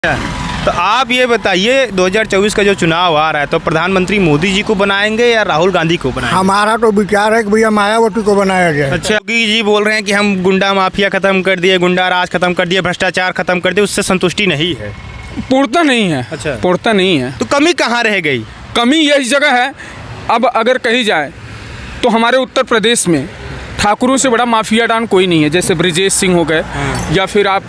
तो आप ये बताइए 2024 का जो चुनाव आ रहा है तो प्रधानमंत्री मोदी जी को बनाएंगे या राहुल गांधी को बनाएंगे? हमारा तो विचार है कि भैया मायावती को बनाया जाए। अच्छा, योगी जी बोल रहे हैं कि हम गुंडा माफिया खत्म कर दिए, गुंडा राज खत्म कर दिए, भ्रष्टाचार खत्म कर दिए, उससे संतुष्टि नहीं है। पूर्णता नहीं है। अच्छा, पूर्णता नहीं है। तो कमी कहाँ रह गई? कमी यही जगह है। अब अगर कही जाए तो हमारे उत्तर प्रदेश में ठाकुरों से बड़ा माफिया डान कोई नहीं है। जैसे ब्रिजेश सिंह हो गए या फिर आप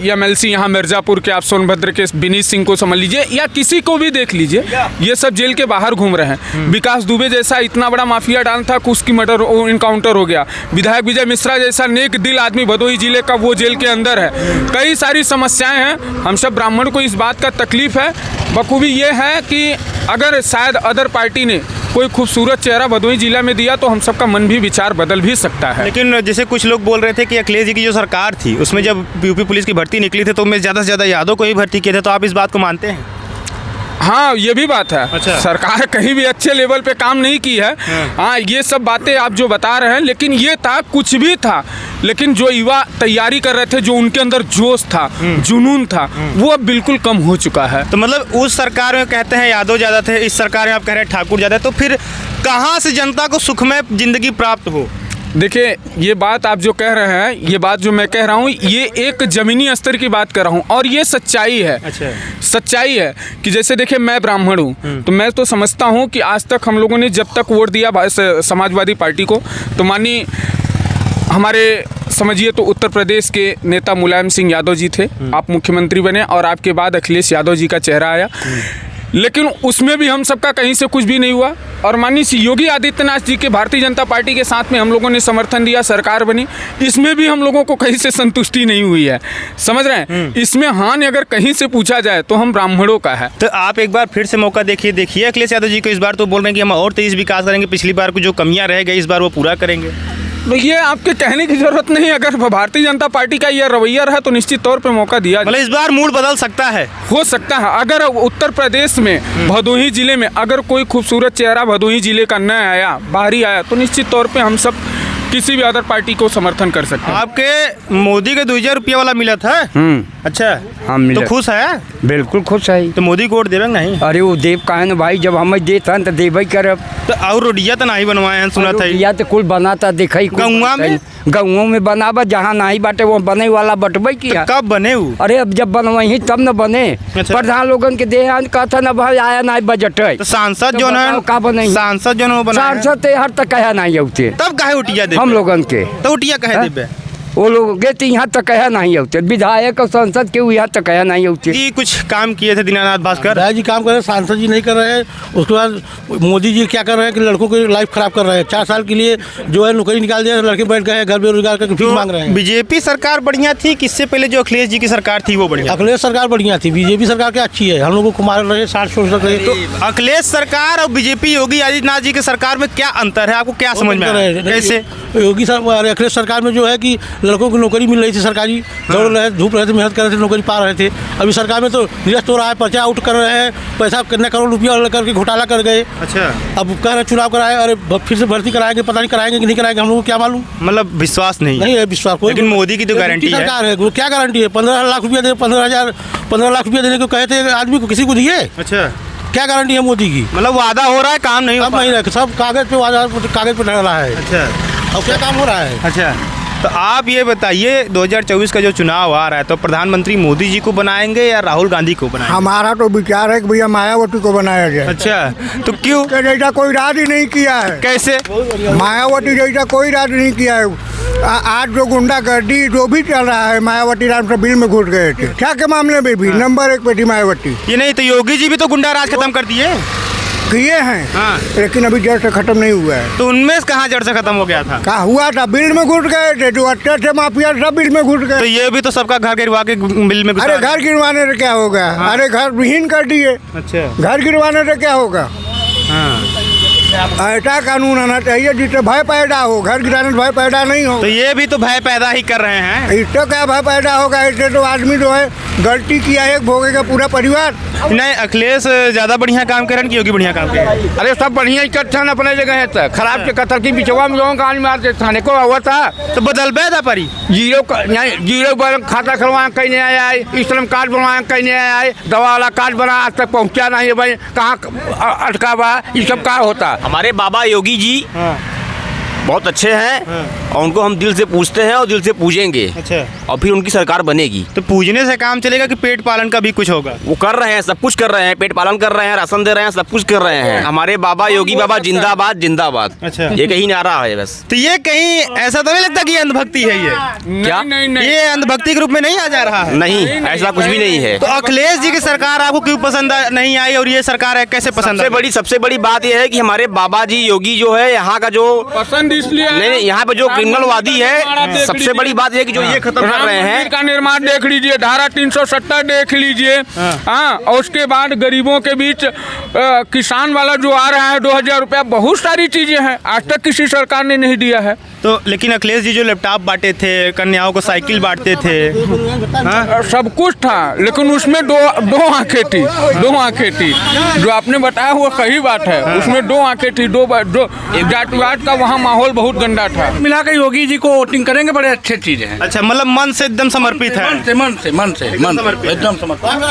MLC यहाँ मिर्ज़ापुर के आप सोनभद्र के विनीत सिंह को समझ लीजिए या किसी को भी देख लीजिए, ये सब जेल के बाहर घूम रहे हैं। विकास दुबे जैसा इतना बड़ा माफिया डान था कि उसकी मर्डर इनकाउंटर हो गया। विधायक विजय मिश्रा जैसा नेक दिल आदमी भदोही जिले का वो जेल के अंदर है। कई सारी समस्याएँ हैं। हम सब ब्राह्मण को इस बात का तकलीफ है। बखूबी ये है कि अगर शायद अदर पार्टी ने कोई खूबसूरत चेहरा भदोही जिला में दिया तो हम सबका मन भी विचार बदल भी सकता है। लेकिन जैसे कुछ लोग बोल रहे थे कि अखिलेश जी की जो सरकार थी उसमें जब यूपी पुलिस की भर्ती निकली थी तो उनमें ज़्यादा से ज़्यादा यादव को ही भर्ती किए थे, तो आप इस बात को मानते हैं? हाँ, ये भी बात है। अच्छा। सरकार कहीं भी अच्छे लेवल पे काम नहीं की है। हाँ, ये सब बातें आप जो बता रहे हैं, लेकिन ये था कुछ भी था, लेकिन जो युवा तैयारी कर रहे थे, जो उनके अंदर जोश था, जुनून था, वो अब बिल्कुल कम हो चुका है। तो मतलब उस सरकार में कहते हैं यादव ज़्यादा थे, इस सरकार में आप कह रहे हैं ठाकुर ज़्यादा, तो फिर कहाँ से जनता को सुखमय जिंदगी प्राप्त हो? देखिए, ये बात आप जो कह रहे हैं, ये बात जो मैं कह रहा हूँ, ये एक ज़मीनी स्तर की बात कर रहा हूँ और ये सच्चाई है। अच्छा। सच्चाई है कि जैसे देखिए, मैं ब्राह्मण हूँ तो मैं तो समझता हूँ कि आज तक हम लोगों ने जब तक वोट दिया समाजवादी पार्टी को, तो मानिए हमारे समझिए तो उत्तर प्रदेश के नेता मुलायम सिंह यादव जी थे। आप मुख्यमंत्री बने और आपके बाद अखिलेश यादव जी का चेहरा आया, लेकिन उसमें भी हम सबका कहीं से कुछ भी नहीं हुआ। और माननीय श्री योगी आदित्यनाथ जी के भारतीय जनता पार्टी के साथ में हम लोगों ने समर्थन दिया, सरकार बनी, इसमें भी हम लोगों को कहीं से संतुष्टि नहीं हुई है। समझ रहे हैं? इसमें हानि अगर कहीं से पूछा जाए तो हम ब्राह्मणों का है। तो आप एक बार फिर से मौका देखिए अखिलेश यादव जी को। इस बार तो बोल रहे हैं कि हम और तेज विकास करेंगे, पिछली बार को जो कमियां रह गई इस बार वो पूरा करेंगे। तो ये आपके कहने की जरूरत नहीं। अगर भारतीय जनता पार्टी का यह रवैया रहा तो निश्चित तौर पे मौका दिया। मतलब इस बार मूड बदल सकता है? हो सकता है। अगर उत्तर प्रदेश में भदोही जिले में अगर कोई खूबसूरत चेहरा भदोही जिले का न आया, बाहरी आया, तो निश्चित तौर पे हम सब किसी भी अदर पार्टी को समर्थन कर सकते हैं। आपके मोदी के 2000 रुपया वाला मिला था? अच्छा, हाँ मिला। तो खुश है? बिल्कुल खुश है। तो मोदी को वोट देवे नहीं? अरे वो देव का है ना भाई, जब हम देता तो देवे करब। तो और रोडिया तो नहीं बनवाए हैं, सुना था। या तो कुल बनाता देखा गौवा में? गाँवों में बनावा, जहाँ नहीं बाटे वो बने वाला बटबे किया। कब बने वो? अरे अब जब बनवाई तब न बने। अच्छा। प्रधान लोगन के देहान कहता न भाई आया नहीं बजट है। तो सांसद जो है का बने, सांसद जो है सांसद हर तक कहा नहीं होते, तब काहे उटिया दे हम लोगन के तो उटिया कहे देबे? वो लोग गए यहाँ तक कहा नहीं होते, विधायक और सांसद के यहाँ तक कहा नहीं होते। जी, कुछ काम किए थे दीनानाथ भास्कर? राय जी काम कर रहे हैं, सांसद जी नहीं कर रहे हैं। उसके बाद मोदी जी क्या कर रहे हैं कि लड़कों की लाइफ खराब कर रहे हैं। 4 साल के लिए जो है नौकरी निकाल दिया, लड़के बैठ गए घर बेरोजगार करके भीख मांग रहे हैं। बीजेपी सरकार बढ़िया थी, किससे पहले जो अखिलेश जी की सरकार थी वो बढ़िया? अखिलेश सरकार बढ़िया थी, बीजेपी सरकार क्या अच्छी है। हम लोगों को मार रहे, 60 सोच रहे। तो अखिलेश सरकार और बीजेपी योगी आदित्यनाथ जी की सरकार में क्या अंतर है, आपको क्या समझ में आ रहा है? कैसे? योगी सरकार अखिलेश सरकार में जो है कि लड़कों को नौकरी मिल रही थी सरकारी, दौड़ रहे, धूप रहे थे, मेहनत कर रहे थे, नौकरी पा रहे थे। अभी सरकार में तो निरस्त हो रहा है, पर्चा आउट कर रहे हैं, पैसा कितने करोड़ रुपया करके घोटाला कर गए। अच्छा, अब कह रहे चुनाव कराए, अरे फिर से भर्ती कराएंगे, पता नहीं कराएंगे कि नहीं कराएंगे, हम लोगों को क्या मालूम। मतलब विश्वास नहीं है विश्वास कोई। लेकिन मोदी की तो गारंटी है। सरकार है, वो क्या गारंटी है? 15 लाख रुपया दे, 15 लाख रुपया देने को कहे थे आदमी को, किसी को दिए? अच्छा, क्या गारंटी है मोदी की? मतलब वादा हो रहा है, काम नहीं हो नहीं रहा, सब कागज पे वादा, कागज पे डर रहा है। अच्छा, अब क्या काम हो रहा है? अच्छा, तो आप ये बताइए 2024 का जो चुनाव आ रहा है तो प्रधानमंत्री मोदी जी को बनाएंगे या राहुल गांधी को बनाएंगे? हमारा तो विचार है कि भैया मायावती को बनाया जाए। अच्छा, तो क्यों? जैसा कोई राज ही नहीं किया है। कैसे? मायावती जैसा कोई राज नहीं किया है। आज जो गुंडागर्दी जो भी चल रहा है, मायावती राम से बिल में घुस गए थे, क्या के मामले में भी नंबर 1 पे थी मायावती। ये नहीं तो योगी जी भी तो गुंडा राज खत्म कर दिए किए हैं। हाँ। लेकिन अभी जड़ से खत्म नहीं हुआ है। तो उनमें कहाँ जड़ से खत्म हो गया था? क्या हुआ था? बिल में घुस गए थे, जो अच्छे थे माफिया सब बिल में घुस गए। तो ये भी तो सबका घर गिरवा के बिल में घुसा। अरे घर गिरवाने से क्या होगा? हाँ। अरे घर विहीन कर दिए। अच्छा, घर गिरवाने से क्या होगा? हाँ, ऐसा कानून आना चाहिए जिससे भय पैदा हो, घर गिराने से भय पैदा नहीं हो। तो ये भी तो भय पैदा ही कर रहे हैं। इससे क्या भय पैदा होगा? इससे तो आदमी जो है गलती किया है भोगेगा पूरा परिवार। नहीं, अखिलेश ज़्यादा बढ़िया काम कर रहे हैं कि योगी बढ़िया काम कर रहे हैं? अरे सब बढ़िया ही कत्थन अपने जगह है तो खराब के कत्थन की बिचवा में लोगों का आने मारते थाने को हुआ था तो बदल बेदा परी जीरो बैंक खाता खुलवाए कहीं नहीं आया है, श्रम कार्ड बनवाए कहीं नहीं आया है, दवा वाला कार्ड बना आज तक पहुँचा नहीं है भाई, कहाँ अटका हुआ ये सब क्या होता। हमारे बाबा योगी जी बहुत अच्छे हैं और उनको हम दिल से पूछते हैं और दिल से पूजेंगे। अच्छा। और फिर उनकी सरकार बनेगी। तो पूजने से काम चलेगा कि पेट पालन का भी कुछ होगा? वो कर रहे हैं, सब कुछ कर रहे हैं, पेट पालन कर रहे हैं, राशन दे रहे हैं, सब कुछ कर रहे हैं। हमारे बाबा योगी बाबा जिंदाबाद जिंदाबाद। अच्छा। ये कहीं नारा है बस। तो ये कहीं ऐसा तो नहीं लगता कि ये अंधभक्ति है? ये क्या? नहीं ये अंधभक्ति के रूप में नहीं आ जा रहा है? नहीं, ऐसा कुछ भी नहीं है। तो अखिलेश जी की सरकार आपको क्यों पसंद नहीं आई और ये सरकार है कैसे पसंद आई? सबसे बड़ी बात यह है कि हमारे बाबा जी योगी जो है यहाँ का जो पसंद इसलिए नहीं, यहाँ पे जो क्रिमिनल वादी है, सबसे बड़ी बात यह कि जो ये खत्म कर रहे हैं। का निर्माण देख लीजिए, धारा 370 देख लीजिए। हाँ, और उसके बाद गरीबों के बीच किसान वाला जो आ रहा है 2000 रुपया, बहुत सारी चीजें हैं आज तक किसी सरकार ने नहीं दिया है। तो लेकिन अखिलेश जी जो लैपटॉप बांटे थे, कन्याओं को साइकिल बांटते थे, हाँ? सब कुछ था लेकिन उसमें दो आंखें थी, दो आंखें थी। जो आपने बताया हुआ सही बात है, उसमें दो आंखें थी, दो जातिवाद का वहाँ माहौल बहुत गंदा था। मिलाकर योगी जी को वोटिंग करेंगे, बड़े अच्छे चीज़ हैं। अच्छा, मतलब मन से एकदम समर्पित है। मन से एकदम समर्पित।